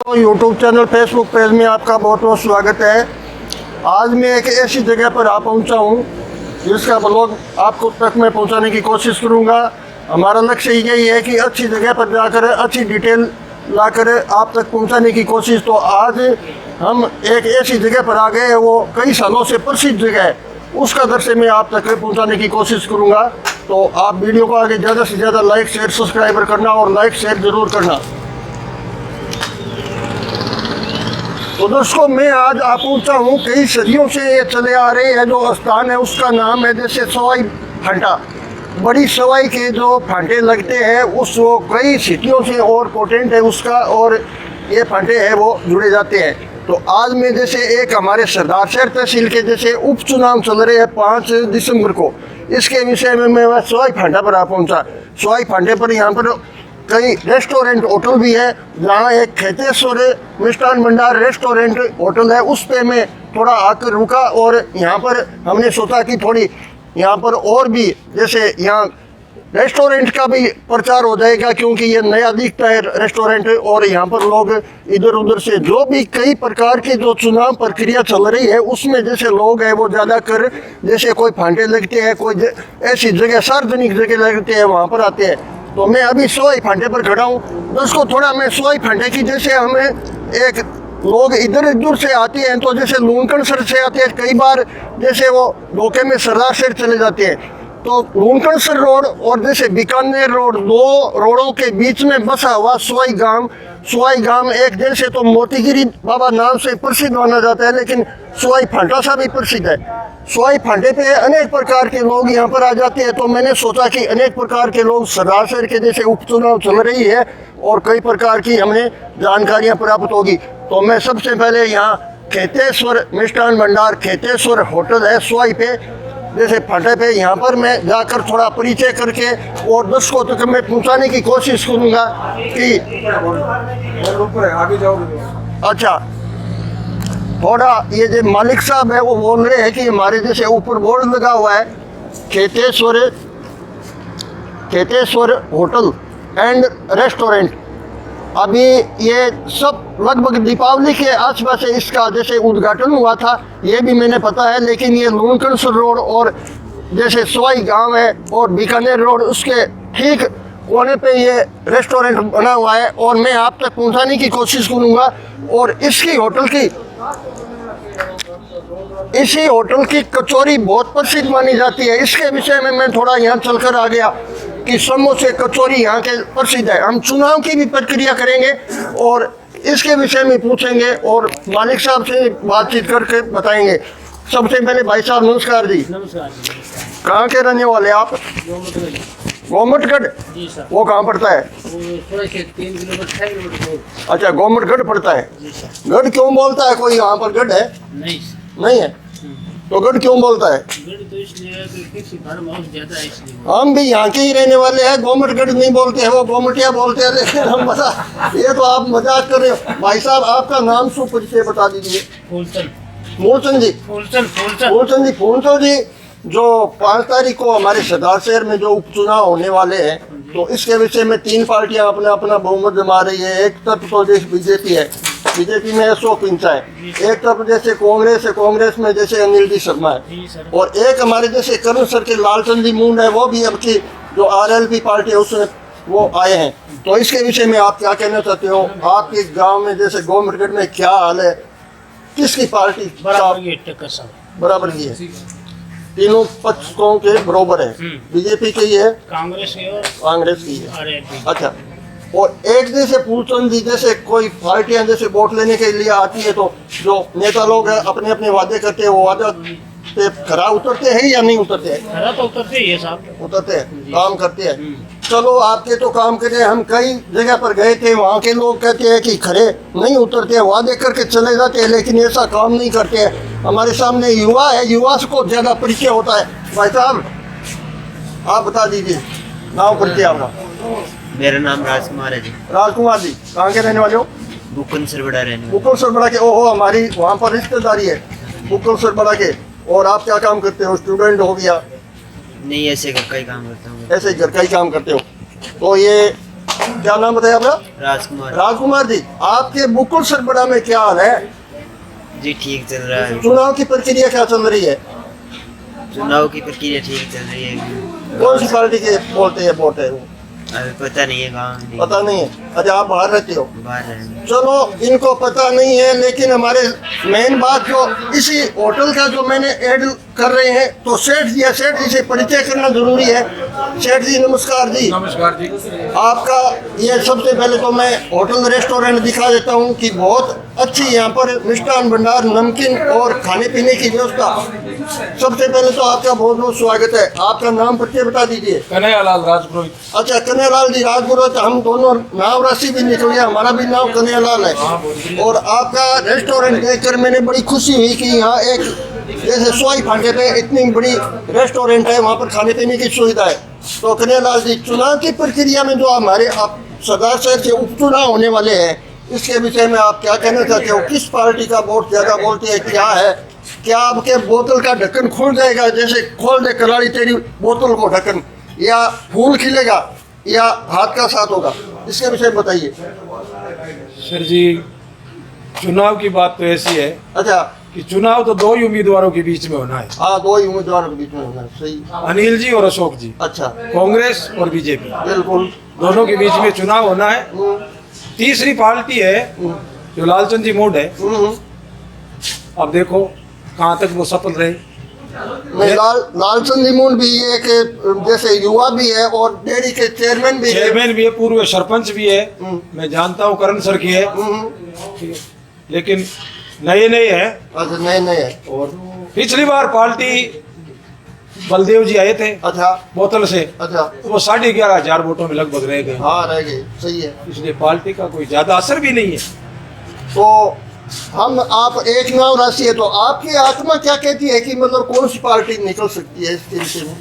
तो YouTube channel Facebook page में आपका बहुत बहुत स्वागत है। आज मैं एक ऐसी जगह पर आ पहुंचा हूं जिसका ब्लॉग आपको तक मैं पहुंचाने की कोशिश करूंगा। हमारा लक्ष्य यही है कि अच्छी जगह पर जाकर अच्छी डिटेल लाकर आप तक पहुंचाने की कोशिश। तो आज हम एक ऐसी जगह पर आ गए हैं, वो कई सालों से प्रसिद्ध जगह है, उसका दृश्य मैं आप तक पहुंचाने की कोशिश करूंगा। तो आप वीडियो को आगे ज़्यादा से ज़्यादा लाइक शेयर सब्सक्राइबर करना और लाइक शेयर ज़रूर करना। तो दोस्तों मैं आज आ पहुँचा हूँ, कई सदियों से ये चले आ रहे हैं जो स्थान है उसका नाम है जैसे सवाई फांटा। बड़ी सवाई के जो फांटे लगते हैं उस वो कई सिटियों से और पोटेंट है उसका, और ये फांटे हैं वो जुड़े जाते हैं। तो आज मैं जैसे एक हमारे सरदार शहर तहसील के जैसे उपचुनाव चल रहे हैं 5 दिसंबर को, इसके विषय में मैं वह सवाई फांटा पर आ पहुँचा। सवाई फांटे पर यहाँ पर कई रेस्टोरेंट होटल भी है, जहाँ एक खेतेश्वर मिष्ठान भंडार रेस्टोरेंट होटल है, उस पे मैं थोड़ा आकर रुका और यहाँ पर हमने सोचा कि थोड़ी यहाँ पर और भी जैसे यहाँ रेस्टोरेंट का भी प्रचार हो जाएगा, क्योंकि ये नया दिखता है रेस्टोरेंट। और यहाँ पर लोग इधर उधर से जो भी कई प्रकार की जो चुनाव प्रक्रिया चल रही है उसमें जैसे लोग हैं वो ज़्यादा कर जैसे कोई फांटे लगते हैं, कोई ऐसी जगह सार्वजनिक जगह लगते हैं वहाँ पर आते हैं। तो मैं अभी सवाई फांटे पर खड़ा हूँ। दोस्तों थोड़ा मैं सवाई फांटे की जैसे हमें एक लोग इधर उधर से आते हैं, तो जैसे लूनकण सर से आते हैं, कई बार जैसे वो धोखे में सरदार शहर चले जाते हैं। तो लूनकण सर रोड और जैसे बीकानेर रोड, दो रोडों के बीच में बसा हुआ सवाई गांव एक जैसे तो मोतीगिरी बाबा नाम से प्रसिद्ध माना जाता है, लेकिन सवाई फांटा सा भी प्रसिद्ध है। सवाई फांटे पे अनेक प्रकार के लोग यहाँ पर आ जाते हैं। तो मैंने सोचा कि अनेक प्रकार के लोग सरदार शहर के जैसे उपचुनाव चल रही है और कई प्रकार की हमें जानकारियाँ प्राप्त होगी। तो मैं सबसे पहले यहाँ खेतेश्वर मिष्ठान भंडार खेतेश्वर होटल है सवाई पे जैसे फांटे पे, यहाँ पर मैं जाकर थोड़ा परिचय करके और दर्शकों तक मैं पहुँचाने की कोशिश करूँगा कि आगे जाओगे। अच्छा थोड़ा ये जो मालिक साहब है वो बोल रहे हैं कि हमारे जैसे ऊपर बोर्ड लगा हुआ है खेतेश्वर होटल एंड रेस्टोरेंट। अभी ये सब लगभग दीपावली के आसपास इसका जैसे उद्घाटन हुआ था, ये भी मैंने पता है। लेकिन ये लूनकणसर रोड और जैसे सवाई गांव है और बीकानेर रोड उसके ठीक कोने पे ये रेस्टोरेंट बना हुआ है, और मैं आप तक पहुंचाने की कोशिश करूंगा। और इसी होटल की कचौरी बहुत प्रसिद्ध मानी जाती है। इसके विषय में मैं थोड़ा यहाँ चलकर आ गया कि समोसे कचौरी यहाँ के प्रसिद्ध है। हम चुनाव की भी प्रक्रिया करेंगे और इसके विषय में पूछेंगे और मालिक साहब से बातचीत करके बताएंगे। सबसे पहले भाई साहब नमस्कार जी। नमस्कार। कहाँ के रहने वाले आप? गोमटगढ़। वो कहाँ पड़ता है? 3 किलोमीटर। अच्छा गोमटगढ़ पड़ता है। गढ़ क्यों बोलता है? कोई यहाँ पर गढ़ है? नहीं है। तो गढ़ क्यों बोलता है? तो इसलिए कि फार्म हाउस ज्यादा है इसलिए। हम भी यहाँ के ही रहने वाले हैं, गोमटगढ़ नहीं बोलते हैं, वो गोमटिया बोलते हैं। लेकिन हम बता ये तो आप मजाक कर रहे हो। भाई साहब आपका नाम शुभ परिचय बता दीजिए। मूलचंद जी। मूलचंद जी फूलचंद जी, जो 5 तारीख को हमारे सरदार शहर में जो उपचुनाव होने वाले हैं, तो इसके विषय में 3 पार्टियां अपना अपना बहुमत जमा रही है। एक तरफ तो देश बीजेपी है, बीजेपी में अशोक पिंचा है। एक तरफ जैसे कांग्रेस है, कांग्रेस में जैसे अनिल डी शर्मा है। और एक हमारे जैसे करुण सर के लालचंद जी मूंड है, वो भी अब की जो आरएलपी पार्टी है उसमें वो आए हैं। तो इसके विषय में आप क्या कहना चाहते हो? आपके गाँव में जैसे गोमटगढ़ में क्या हाल है? किसकी पार्टी बराबर की है? तीनों पक्षों के बराबर है। बीजेपी की है, कांग्रेस की है। अच्छा, और एक जैसे फूलचंद जी जैसे कोई पार्टियां जैसे वोट लेने के लिए आती है, तो जो नेता लोग अपने अपने वादे करते हैं, वो वादा पे खरा उतरते हैं या नहीं उतरते हैं? खरा तो उतरते ही है साहब, उतरते हैं, काम करते हैं। चलो आपके तो काम करे, हम कई जगह पर गए थे, वहाँ के लोग कहते हैं कि खरे नहीं उतरते हैं, वादे करके चले जाते हैं, लेकिन ऐसा काम नहीं करते हैं। हमारे सामने युवा है, युवा को ज़्यादा परिचय होता है। भाई साहब आप बता दीजिए नाम परिचय आपका। मेरा नाम राजकुमार है जी। राजकुमार जी कहाँ के रहने वाले हो? बुकुल सरबड़ा रहने। बुकुल सरबड़ा के। ओहो, हमारी वहाँ पर रिश्तेदारी है बुकुल सरबड़ा के। और आप क्या काम करते हो? स्टूडेंट हो गया? नहीं, ऐसे घर का ही काम करता हूँ। ऐसे घर का ही काम करते हो। तो ये क्या नाम बताया आपका? राजकुमार राजकुमार जी, आपके मुकुल सरबड़ा में क्या हाल है? जी ठीक चल रहा है। चुनाव की प्रक्रिया क्या चल रही है? चुनाव की प्रक्रिया ठीक चल रही है। कौन सी पार्टी के बोलते हैं वोट है वो? अभी पता नहीं है कहाँ पता नहीं है। अच्छा, आप बाहर रहते हो? बाहर है। चलो, इनको पता नहीं है, लेकिन हमारे मेन बात जो इसी होटल का जो मैंने ऐड कर रहे हैं, तो सेठ जी है, सेठ जी से परिचय करना जरूरी है। सेठ जी नमस्कार जी। नमस्कार जी। आपका ये सबसे पहले तो मैं होटल रेस्टोरेंट दिखा देता हूँ कि बहुत अच्छी यहाँ पर मिष्ठान भंडार, नमकीन और खाने पीने की व्यवस्था। सबसे पहले तो आपका बहुत बहुत स्वागत है। आपका नाम परिचय बता दीजिए। कन्हैयालाल राजपुरोहित। अच्छा, कन्हैयालाल जी राजपुरोहित, हम दोनों नाम राशि भी निकल गया, हमारा भी नाम कन्हैयालाल है। और आपका रेस्टोरेंट देखकर मैंने बड़ी खुशी हुई कि यहाँ एक जैसे सोई फांटे पे इतनी बड़ी रेस्टोरेंट है, वहाँ पर खाने पीने की सुविधा है। तो कन्हैयालाल जी, चुनाव की प्रक्रिया में जो हमारे आप सरदार शहर से उपचुनाव होने वाले हैं, इसके विषय में आप क्या कहना चाहते हो? किस पार्टी का वोट ज़्यादा बोलते हैं? क्या है, क्या आपके बोतल का ढक्कन खुल जाएगा, जैसे खोल दे कलाड़ी तेरी बोतल को ढक्कन, या फूल खिलेगा, या हाथ का साथ होगा? इसके विषय में बताइए। सर जी, चुनाव की बात तो ऐसी है अच्छा, कि चुनाव तो दो ही उम्मीदवारों के बीच में होना है। हाँ, दो ही उम्मीदवारों के बीच में होना है, सही। अनिल जी और अशोक जी, अच्छा, कांग्रेस और बीजेपी, बिल्कुल। दोनों के बीच में चुनाव होना है। तीसरी पार्टी है जो लालचंद जी मूड है। अब देखो कहाँ तक वो सफल रहे। नहीं, लालचंद निमोन भी एक जैसे युवा भी है और डेयरी के चेयरमैन भी है। चेयरमैन भी है, पूर्व सरपंच भी है। मैं जानता हूँ करण सर की है, लेकिन नए नए है। अच्छा, नए नए है। और पिछली बार पार्टी बलदेव जी आए थे अच्छा, बोतल से, अच्छा, तो वो 11,500 वोटों में लगभग रह गए। हाँ, रह गए, सही है। इसलिए पार्टी का कोई ज्यादा असर भी नहीं है। तो हम आप एक नाम राशि है, तो आपकी आत्मा क्या कहती है कि मतलब कौन सी पार्टी निकल सकती है इसके विषय में?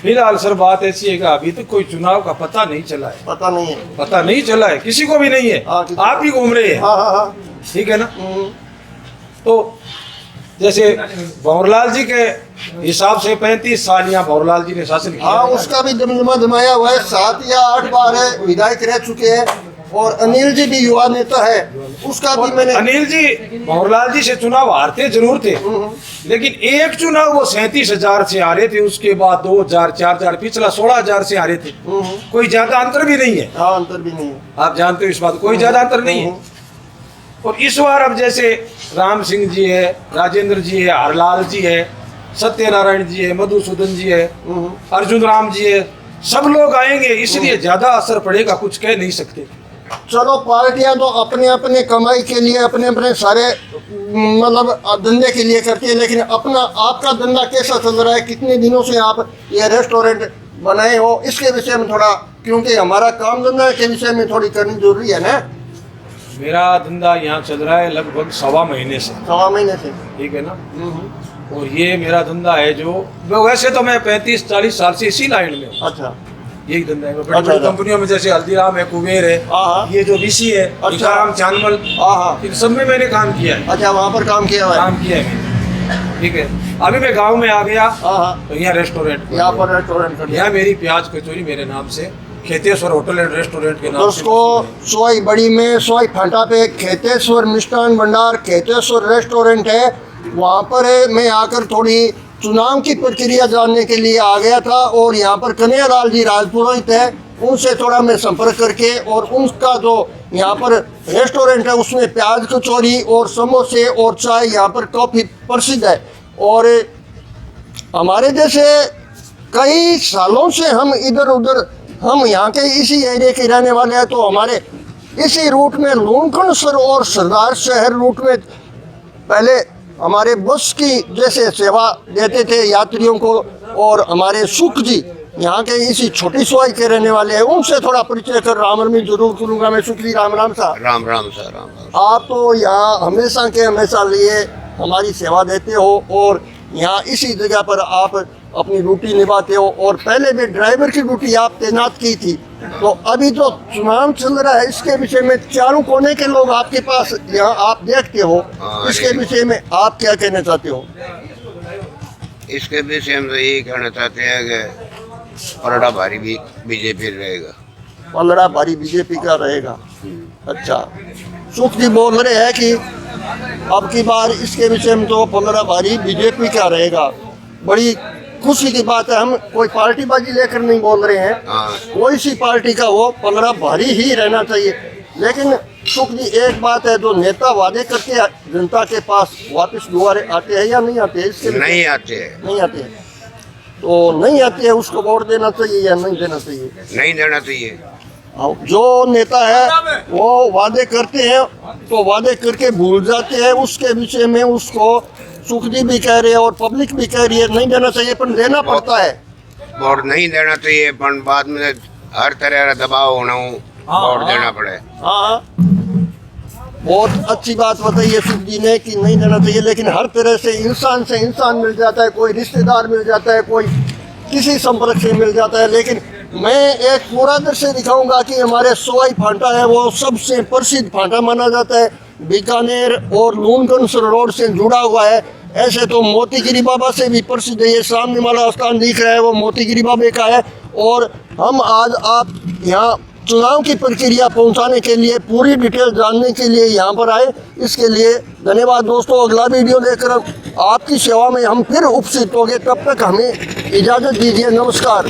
फिलहाल सर बात ऐसी है कि अभी तक कोई चुनाव का पता नहीं चला है। पता नहीं है। पता नहीं चला है, किसी को भी नहीं है। हाँ, किसी आप ही घूम रहे हैं, हाँ हाँ हाँ। ठीक है ना। तो जैसे भंवरलाल जी के हिसाब से 35 साल यहाँ भंवरलाल जी ने शासन किया। हाँ, उसका भी दमदमा जमाया हुआ है, 7 या 8 बार है विधायक रह चुके हैं। और अनिल जी भी युवा नेता है, उसका भी मैंने। अनिल जी भंवरलाल जी से चुनाव हारते जरूर थे, लेकिन एक चुनाव वो 37,000 से हारे थे, उसके बाद 2,000, 4,000, पिछला 16,000 से हारे थे। कोई ज्यादा अंतर भी नहीं है। हाँ, अंतर भी नहीं है। आप जानते हो इस बात, कोई ज्यादा अंतर नहीं है। और इस बार अब जैसे राम सिंह जी है, राजेंद्र जी है, हरलाल जी है, सत्यनारायण जी है, मधुसूदन जी है, अर्जुन राम जी है, सब लोग आएंगे, इसलिए ज्यादा असर पड़ेगा कुछ कह नहीं सकते। चलो, पार्टियां तो अपने अपने कमाई के लिए अपने अपने सारे मतलब धंधे के लिए करती है, लेकिन अपना आपका धंधा कैसा चल रहा है? कितने दिनों से आप ये रेस्टोरेंट बनाए हो, इसके विषय में थोड़ा, क्योंकि हमारा काम धंधा के विषय में थोड़ी करनी जरूरी है ना। मेरा धंधा यहाँ चल रहा है लगभग 1.25 महीने से। 1.25 महीने से, ठीक है ना। और ये मेरा धंधा है जो वैसे तो मैं 35-40 साल से इसी लाइन में हूँ। अच्छा, यही धंधा है। बड़ी बड़ी कंपनियों में जैसे हल्दीराम है, कुबेर है, हाँ, ये जो बीसी है, टीकाराम चानमल, हाँ हाँ, इन सब में मैंने काम किया है। अच्छा, वहाँ पर काम किया हुआ है। काम किया है मैंने, ठीक है। अभी मैं गांव में आ गया, हाँ हाँ, तो यहाँ रेस्टोरेंट, यहाँ पर रेस्टोरेंट कर दिया। यहाँ मेरी प्याज कचौरी मेरे नाम से, खेतेश्वर होटल एंड रेस्टोरेंट के नाम से। दोस्तों, सोई बड़ी में सोई फांटा पे खेतेश्वर मिष्ठान भंडार, खेतेश्वर रेस्टोरेंट है, वहाँ पर मैं आकर थोड़ी चुनाव की प्रक्रिया जानने के लिए आ गया था। और यहाँ पर कन्हैयालाल जी राजपुरोहित है, उनसे थोड़ा मैं संपर्क करके, और उनका जो यहाँ पर रेस्टोरेंट है उसमें प्याज कचौरी और समोसे और चाय यहाँ पर काफ़ी प्रसिद्ध है। और हमारे जैसे कई सालों से हम इधर उधर, हम यहाँ के इसी एरिया के रहने वाले हैं, तो हमारे इसी रूट में लूणकणसर और सरदार शहर रूट में पहले हमारे बस की जैसे सेवा देते थे यात्रियों को। और हमारे सुख जी यहाँ के इसी छोटी सोई के रहने वाले हैं, उनसे थोड़ा परिचय कर राम राम जरूर करूँगा मैं। सुख जी, राम राम सा। राम राम सर, राम राम। आप तो यहाँ हमेशा के हमेशा लिए हमारी सेवा देते हो, और यहाँ इसी जगह पर आप अपनी ड्यूटी निभाते हो। और पहले भी ड्राइवर की ड्यूटी आप तैनात की थी। तो अभी जो चुनाव चल रहा है, इसके विषय में चारों कोने के लोग आपके पास यहाँ आप देखते हो, इसके विषय में आप क्या कहना चाहते हो? इसके विषय में तो यही कहना चाहते हैं कि पलड़ा भारी भी बीजेपी रहेगा। पलड़ा भारी बीजेपी का रहेगा। अच्छा, सुख जी बोल रहे हैं कि अब की बार इसके विषय में तो पलड़ा भारी बीजेपी का रहेगा। बड़ी खुशी की बात है, हम कोई पार्टीबाजी लेकर नहीं बोल रहे हैं, हाँ। कोई सी पार्टी का वो पलड़ा भारी ही रहना चाहिए। लेकिन सुख जी एक बात है, जो नेता वादे करके जनता के पास वापस दोबारा आते हैं या नहीं आते हैं, इसके नहीं आते हैं, नहीं आते हैं। तो नहीं आते हैं, उसको वोट देना चाहिए या नहीं देना चाहिए? नहीं देना चाहिए। जो नेता है वो वादे करते हैं तो वादे करके भूल जाते हैं, उसके विषय में उसको सुखजी भी कह रहे हैं और पब्लिक भी कह रही है नहीं देना चाहिए, पर देना पड़ता है। वोट नहीं देना चाहिए, पर बाद में हर तरह का दबाव होना हो, वोट देना पड़े। हाँ, बहुत अच्छी बात बताई है सुख जी ने कि नहीं देना चाहिए, लेकिन हर तरह से इंसान मिल जाता है, कोई रिश्तेदार मिल जाता है, कोई किसी संपर्क से मिल जाता है। लेकिन मैं एक पूरा दृश्य दिखाऊंगा कि हमारे सवाई फांटा है वो सबसे प्रसिद्ध फांटा माना जाता है, बीकानेर और लूनगंज रोड से जुड़ा हुआ है। ऐसे तो मोतीगिरी बाबा से भी प्रसिद्ध है, ये सामने वाला स्थान दिख रहा है वो मोतीगिरी बाबे का है। और हम आज आप यहाँ चुनाव की प्रक्रिया पहुंचाने के लिए, पूरी डिटेल जानने के लिए यहाँ पर आए, इसके लिए धन्यवाद दोस्तों। अगला वीडियो लेकर आपकी सेवा में हम फिर उपस्थित होंगे, तब तक हमें इजाज़त दीजिए। नमस्कार।